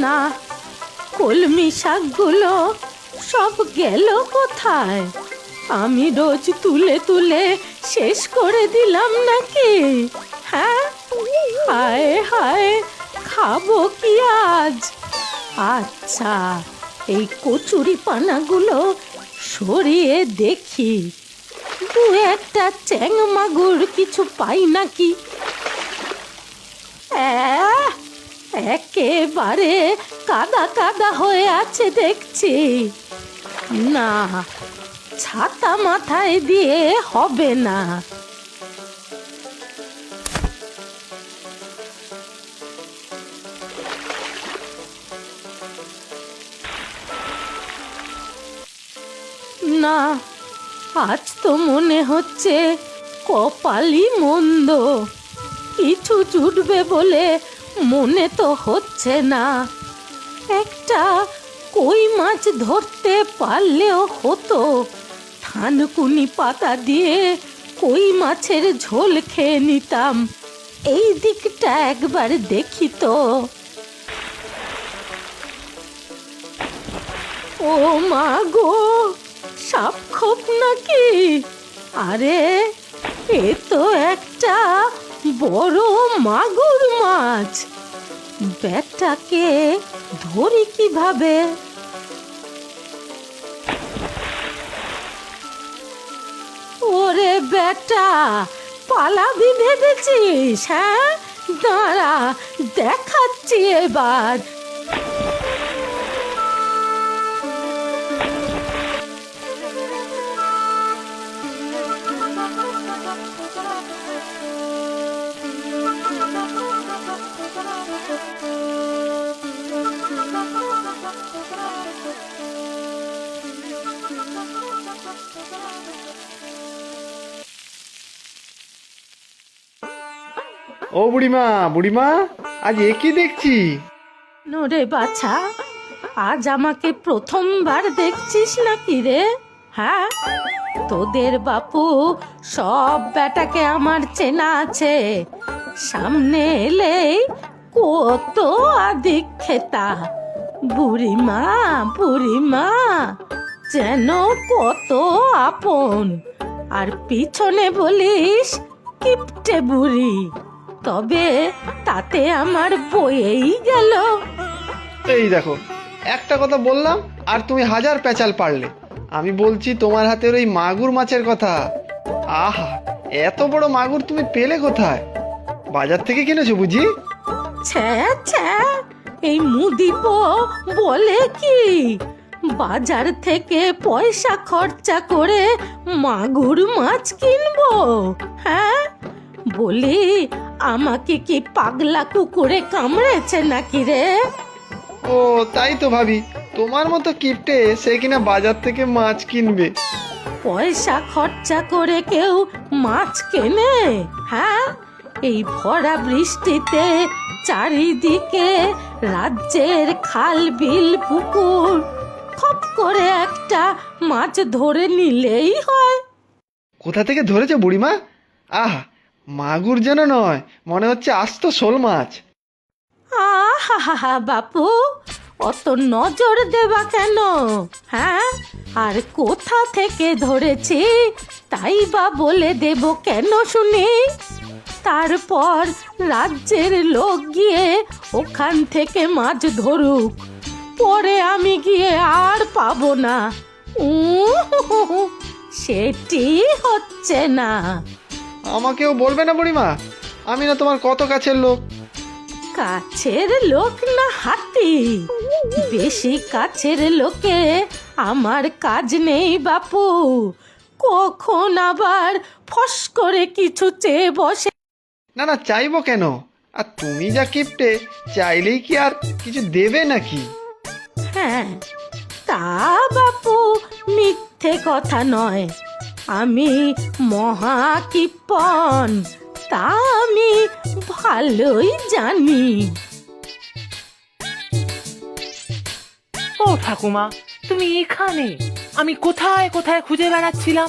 না, কলমি শাকগুলো সব গেল কোথায়? আমি রোজ তুলে তুলে শেষ করে দিলাম নাকি? হ্যাঁ, হায় হায়, খাবো কি আজ? আচ্ছা, এই কচুরি পানাগুলো সরিয়ে দেখি দু একটা চ্যাং মাগুর কিছু পাই নাকি। একেবারে কাদা কাদা হয়ে আছে দেখছি। না, ছাতা মাথায় দিয়ে হবে না। না, আজ তো মনে হচ্ছে কপালই মন্দ। কিছু জুটবে বলে মনে তো হচ্ছে না। একটা কই মাছ ধরতে পারলেও হতো। থানকুনি পাতা দিয়ে কই মাছের ঝোল খেয়ে নিতাম। এই দিকটা একবার দেখি তো। ও মা গো, সাপ খোপ নাকি? আরে, এ তো একটা বড় মাগুর মাছ। ব্যাটাকে ধরি কিভাবে? ওরে বেটা, পালাবি ভেবেছিস? হ্যাঁ, দাঁড়া, দেখাচ্ছি এবার। ও বুড়িমা, বুড়িমা, আজ এ কি দেখছি? নোরে বাছা, আজ আমাকে প্রথমবার দেখছিস নাকি রে? হ্যাঁ, তোদের বাপু সব বেটাকে আমার চেনা আছে। সামনে এলেই কত আদিক খেতা। বুড়িমা, বুড়িমা যেন কত আপন। আর পিছনে বলিস কিপটে বুড়ি। তবে তাতে আমার বয়েই গেল। এই দেখো, একটা কথা বললাম আর তুমি হাজার পেঁচাল পারলে। আমি বলছি তোমার হাতের ওই মাগুর মাছের কথা। আহা, এত বড় মাগুর তুমি পেলে কোথায়? বাজার থেকে কিনেছো বুঝি? ছ্যা ছ্যা, এই মুদিপো বলে কি? বাজার থেকে পয়সা খরচা করে মাগুর মাছ কিনবো? হ্যাঁ, বলি আমাকে কি পাগলা কুকুরে কামড়েছে নাকি রে? ও তাই তো ভাবি, তোমার মতো কিপটে সে কিনা বাজার থেকে মাছ কিনবে। পয়সা খরচা করে কেউ মাছ কেনে? হ্যাঁ, এই ভরা বৃষ্টিতে চারিদিকে রাজ্যের খাল বিল পুকুর, খপ করে একটা মাছ ধরে নিলেই হয়। কোথা থেকে ধরেছে বুড়িমা? আহা, মাগুর যেন নয়, মনে হচ্ছে আস্ত শোল মাছ। আহা বাপু, অত নজর দেবা কেন? হ্যাঁ, আর কোথা থেকে ধরেছি তাই বা বলে দেব কেন শুনি? তারপর রাজ্যের লোক গিয়ে ওখান থেকে মাছ ধরুক, পরে আমি গিয়ে আর পাবো না। সেটি হচ্ছে না। আমাকেও বলবে না বুড়িমা? আমি না তোমার কত কাছের লোক। কাছের লোক না হাতি? বেশি কাছের লোকে আমার কাজ নেই বাপু। কখন আবার ফস করে কিছু চেয়ে বসে। না না, চাইবো কেন? আর তুমি যা কিপটে, চাইলেই কি আর কিছু দেবে নাকি? হ্যাঁ, তা বাপু মিথ্যে কথা নয়। আমি মহা কিপন, তা আমি ভালোই জানি। ও ঠাকুমা, তুমি এখানে? আমি কোথায় কোথায় খুঁজে বেড়াচ্ছিলাম।